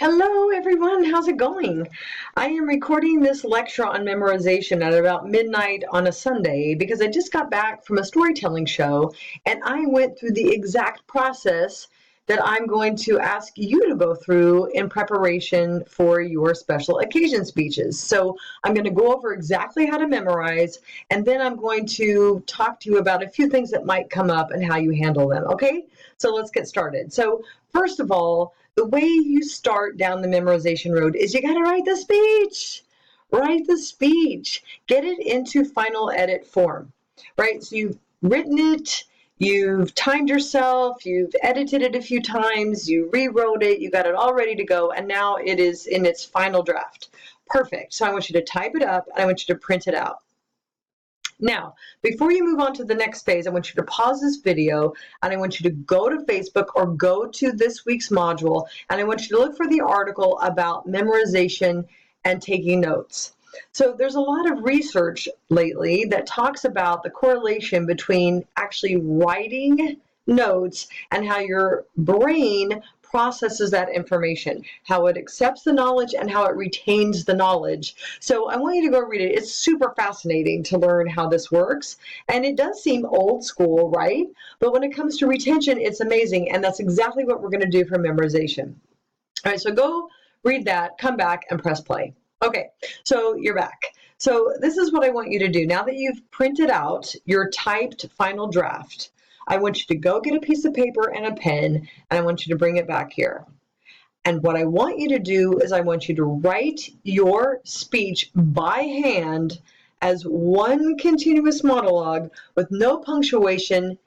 Hello everyone, how's it going? I am recording this lecture on memorization at about midnight on a Sunday because I just got back from a storytelling show and I went through the exact process that I'm going to ask you to go through in preparation for your special occasion speeches. So I'm going to go over exactly how to memorize, and then I'm going to talk to you about a few things that might come up and how you handle them, okay? So let's get started. So first of all, the way you start down the memorization road is you got to write the speech. Write the speech. Get it into final edit form, right? So you've written it, you've timed yourself, you've edited it a few times, you rewrote it, you got it all ready to go, and now it is in its final draft. Perfect. So I want you to type it up, and I want you to print it out. Now, before you move on to the next phase, I want you to pause this video and I want you to go to Facebook or go to this week's module, and I want you to look for the article about memorization and taking notes. So there's a lot of research lately that talks about the correlation between actually writing notes and how your brain processes that information, how it accepts the knowledge and how it retains the knowledge. So I want you to go read it. It's super fascinating to learn how this works. And it does seem old school, right? But when it comes to retention, it's amazing. And that's exactly what we're going to do for memorization. All right, so go read that, come back and press play. Okay, so you're back. So this is what I want you to do. Now that you've printed out your typed final draft, I want you to go get a piece of paper and a pen, and I want you to bring it back here. And what I want you to do is I want you to write your speech by hand as one continuous monologue with no punctuation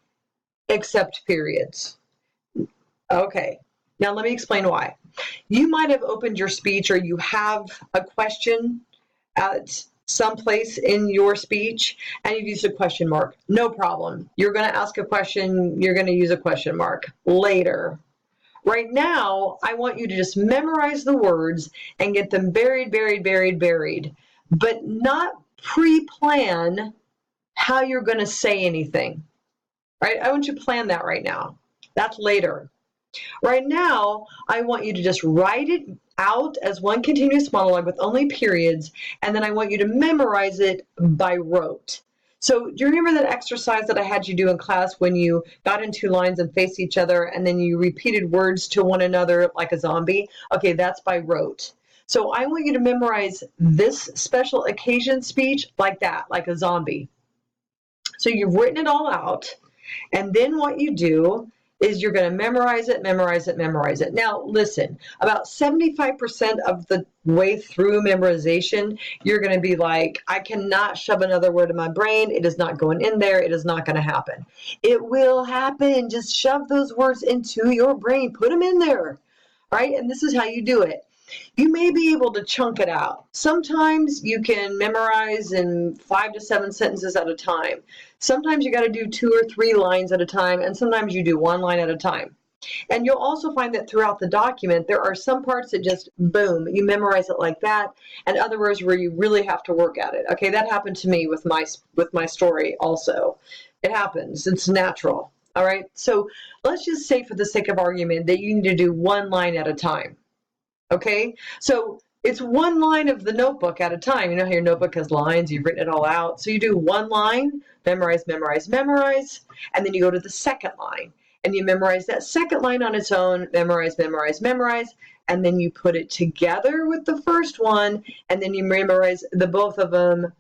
except periods. Okay, now let me explain why. You might have opened your speech or you have a question at some place in your speech and you've used a question mark. No problem. You're going to ask a question, you're going to use a question mark later. Right now, I want you to just memorize the words and get them buried, but not pre-plan how you're going to say anything. Right? I want you to plan that right now. That's later. Right now, I want you to just write it out as one continuous monologue with only periods, and then I want you to memorize it by rote. So do you remember that exercise that I had you do in class when you got in two lines and faced each other, and then you repeated words to one another like a zombie? Okay, that's by rote. So I want you to memorize this special occasion speech like that, like a zombie. So you've written it all out, and then what you do is you're going to memorize it. Now, listen, about 75% of the way through memorization, you're going to be like, I cannot shove another word in my brain. It is not going in there. It is not going to happen. It will happen. Just shove those words into your brain. Put them in there, right? And this is how you do it. You may be able to chunk it out. Sometimes you can memorize in 5 to 7 sentences at a time. Sometimes you got to do 2 or 3 lines at a time, and sometimes you do 1 line at a time. And you'll also find that throughout the document, there are some parts that just, boom, you memorize it like that, and others where you really have to work at it. Okay, that happened to me with my story also. It happens. It's natural. All right, so let's just say for the sake of argument that you need to do 1 line at a time. Okay, so it's 1 line of the notebook at a time. You know how your notebook has lines, you've written it all out. So you do 1 line, memorize, and then you go to the second line and you memorize that second line on its own, memorize, and then you put it together with the first one, and then you memorize the both of them.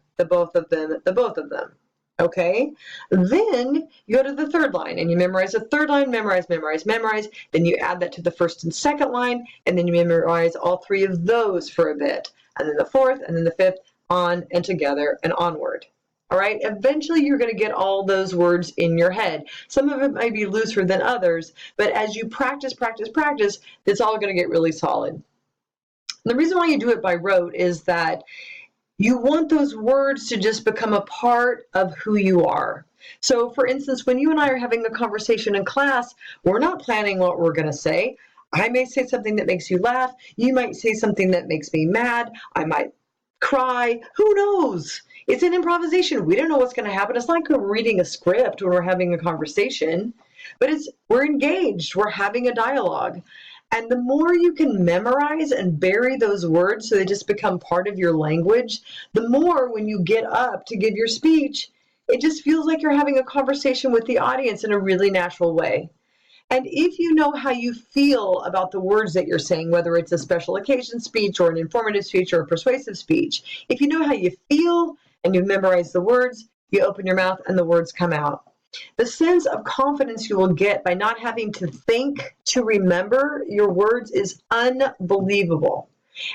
Okay, then you go to the third line and you memorize the third line, memorize, then you add that to the first and second line, and then you memorize all 3 of those for a bit, and then the fourth, and then the fifth, on and together and onward. All right, eventually you're going to get all those words in your head. Some of it might be looser than others, but as you practice, it's all going to get really solid. The reason why you do it by rote is that you want those words to just become a part of who you are. So for instance, when you and I are having a conversation in class, we're not planning what we're going to say. I may say something that makes you laugh. You might say something that makes me mad. I might cry. Who knows? It's an improvisation. We don't know what's going to happen. It's like we're reading a script when we're having a conversation, but we're engaged. We're having a dialogue. And the more you can memorize and bury those words so they just become part of your language, the more when you get up to give your speech, it just feels like you're having a conversation with the audience in a really natural way. And if you know how you feel about the words that you're saying, whether it's a special occasion speech or an informative speech or a persuasive speech, if you know how you feel and you've memorized the words, you open your mouth and the words come out. The sense of confidence you will get by not having to think to remember your words is unbelievable.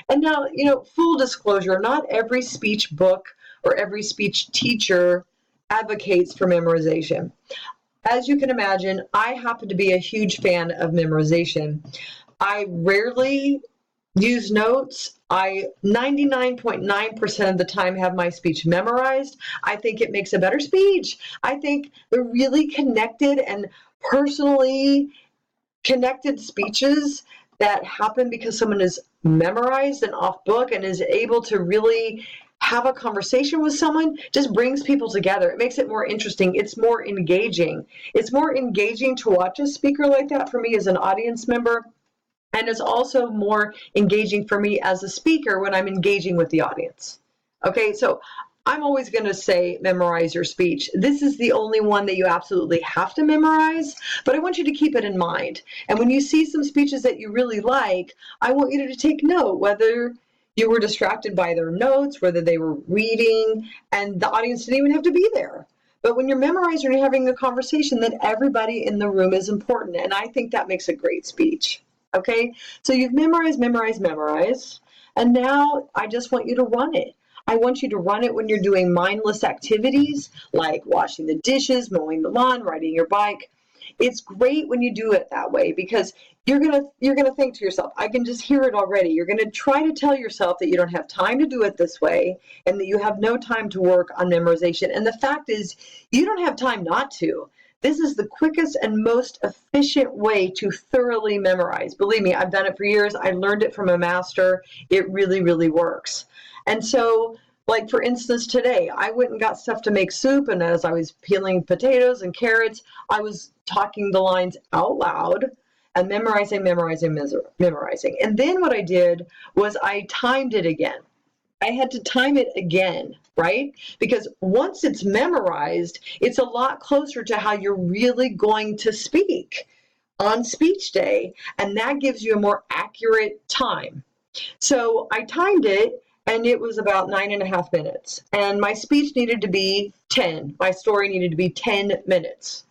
And now, full disclosure, not every speech book or every speech teacher advocates for memorization. As you can imagine, I happen to be a huge fan of memorization. I rarely use notes. I 99.9% of the time have my speech memorized. I think it makes a better speech. I think the really connected and personally connected speeches that happen because someone is memorized and off book and is able to really have a conversation with someone just brings people together. It makes it more interesting. It's more engaging. It's more engaging to watch a speaker like that for me as an audience member. And it's also more engaging for me as a speaker when I'm engaging with the audience. Okay, so I'm always going to say memorize your speech. This is the only one that you absolutely have to memorize, but I want you to keep it in mind. And when you see some speeches that you really like, I want you to take note, whether you were distracted by their notes, whether they were reading, and the audience didn't even have to be there. But when you're memorizing and you're having a conversation, then everybody in the room is important. And I think that makes a great speech. Okay, so you've memorized, and now I just want you to run it. I want you to run it when you're doing mindless activities like washing the dishes, mowing the lawn, riding your bike. It's great when you do it that way because you're gonna think to yourself, I can just hear it already. You're gonna try to tell yourself that you don't have time to do it this way and that you have no time to work on memorization. And the fact is, you don't have time not to. This is the quickest and most efficient way to thoroughly memorize. Believe me, I've done it for years. I learned it from a master. It really, really works. And so, like for instance, today, I went and got stuff to make soup, and as I was peeling potatoes and carrots, I was talking the lines out loud and memorizing. And then what I did was I timed it again. I had to time it again, right? Because once it's memorized, it's a lot closer to how you're really going to speak on speech day, and that gives you a more accurate time. So I timed it, and it was about 9.5 minutes, and my speech needed to be 10. My story needed to be 10 minutes.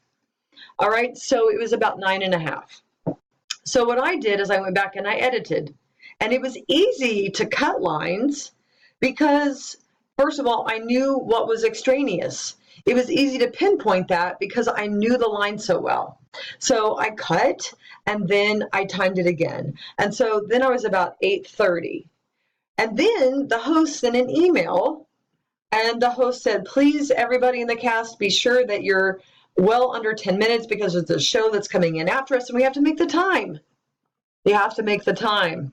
All right, so it was about 9.5. So what I did is I went back and I edited, and it was easy to cut lines because, first of all, I knew what was extraneous. It was easy to pinpoint that because I knew the line so well. So I cut, and then I timed it again. And so then I was about 8:30. And then the host sent an email, and the host said, please, everybody in the cast, be sure that you're well under 10 minutes because it's a show that's coming in after us, and we have to make the time. You have to make the time.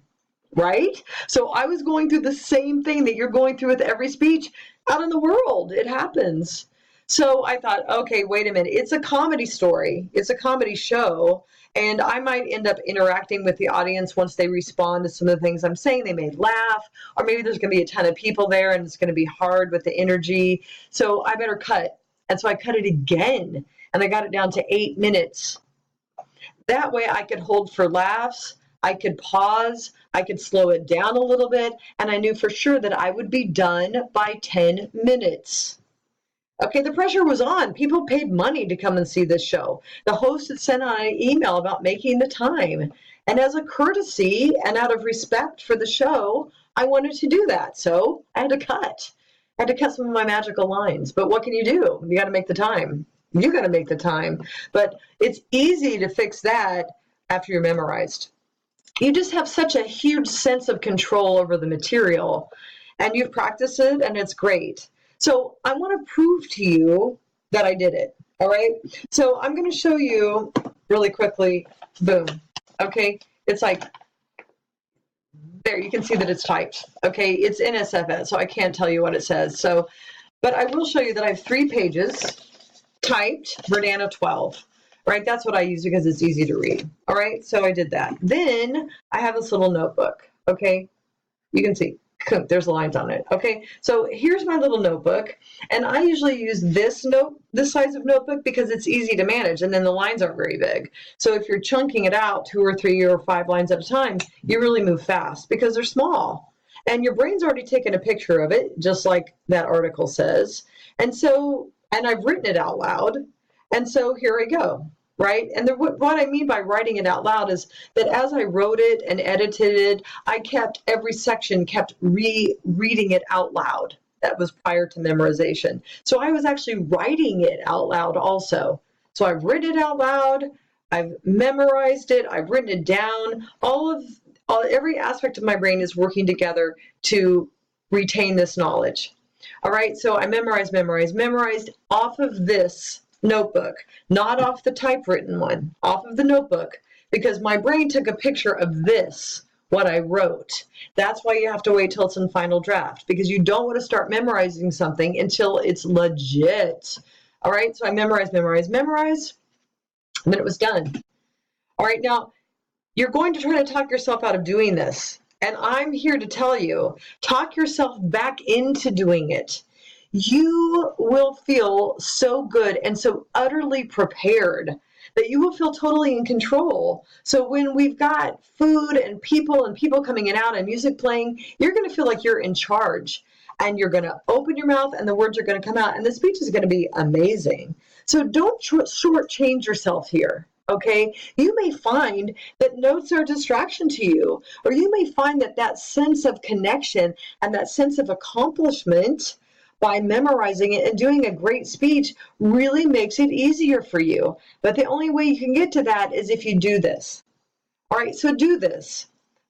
Right? So I was going through the same thing that you're going through with every speech out in the world. It happens. So I thought, okay, wait a minute. It's a comedy story. It's a comedy show. And I might end up interacting with the audience once they respond to some of the things I'm saying. They may laugh, or maybe there's going to be a ton of people there and it's going to be hard with the energy. So I better cut. And so I cut it again, and I got it down to 8 minutes. That way I could hold for laughs. I could pause, I could slow it down a little bit, and I knew for sure that I would be done by 10 minutes. Okay, the pressure was on. People paid money to come and see this show. The host had sent out an email about making the time. And as a courtesy and out of respect for the show, I wanted to do that. So I had to cut. I had to cut some of my magical lines. But what can you do? You got to make the time. You got to make the time. But it's easy to fix that after you're memorized. You just have such a huge sense of control over the material, and you've practiced it, and it's great. So I want to prove to you that I did it. All right. So I'm going to show you really quickly. Boom. Okay. It's like there. You can see that it's typed. Okay. It's in SFS, so I can't tell you what it says. So, but I will show you that I have 3 pages typed, Verdana 12. right? That's what I use because it's easy to read. All right, so I did that. Then I have this little notebook, okay? You can see there's lines on it. Okay, so here's my little notebook, and I usually use this size of notebook because it's easy to manage, and then the lines aren't very big. So if you're chunking it out 2 or 3 or 5 lines at a time, you really move fast because they're small, and your brain's already taken a picture of it, just like that article says. And I've written it out loud, and so here I go. Right? And what I mean by writing it out loud is that as I wrote it and edited it, I kept every section, kept reading it out loud. That was prior to memorization. So I was actually writing it out loud also. So I've written it out loud, I've memorized it, I've written it down. Every aspect of my brain is working together to retain this knowledge. All right, so I memorized off of this notebook, not off the typewritten one, off of the notebook, because my brain took a picture of this, what I wrote. That's why you have to wait till it's in final draft, because you don't want to start memorizing something until it's legit. All right, so I memorized, and then it was done. All right, now you're going to try to talk yourself out of doing this, and I'm here to tell you, talk yourself back into doing it. You will feel so good and so utterly prepared that you will feel totally in control. So when we've got food and people coming in and out and music playing, you're going to feel like you're in charge, and you're going to open your mouth and the words are going to come out, and the speech is going to be amazing. So don't shortchange yourself here. Okay, you may find that notes are a distraction to you, or you may find that sense of connection and that sense of accomplishment by memorizing it and doing a great speech really makes it easier for you. But the only way you can get to that is if you do this. All right, so do this.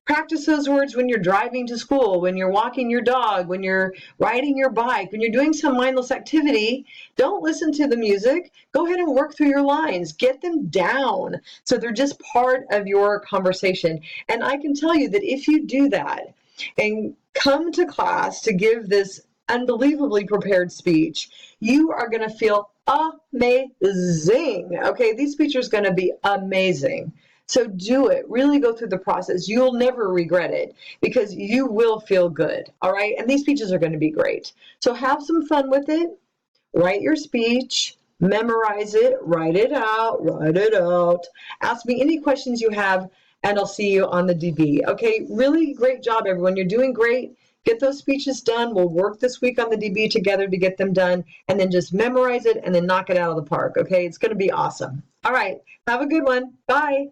Practice those words when you're driving to school, when you're walking your dog, when you're riding your bike, when you're doing some mindless activity. Don't listen to the music. Go ahead and work through your lines. Get them down so they're just part of your conversation. And I can tell you that if you do that and come to class to give this unbelievably prepared speech, you are going to feel amazing. Okay, these speeches are going to be amazing. So do it. Really go through the process. You'll never regret it because you will feel good. All right, and these speeches are going to be great. So have some fun with it. Write your speech, memorize it, write it out. Ask me any questions you have, and I'll see you on the DB. Okay, really great job, everyone. You're doing great. Get those speeches done. We'll work this week on the DB together to get them done, and then just memorize it and then knock it out of the park. Okay, it's going to be awesome. All right, have a good one. Bye.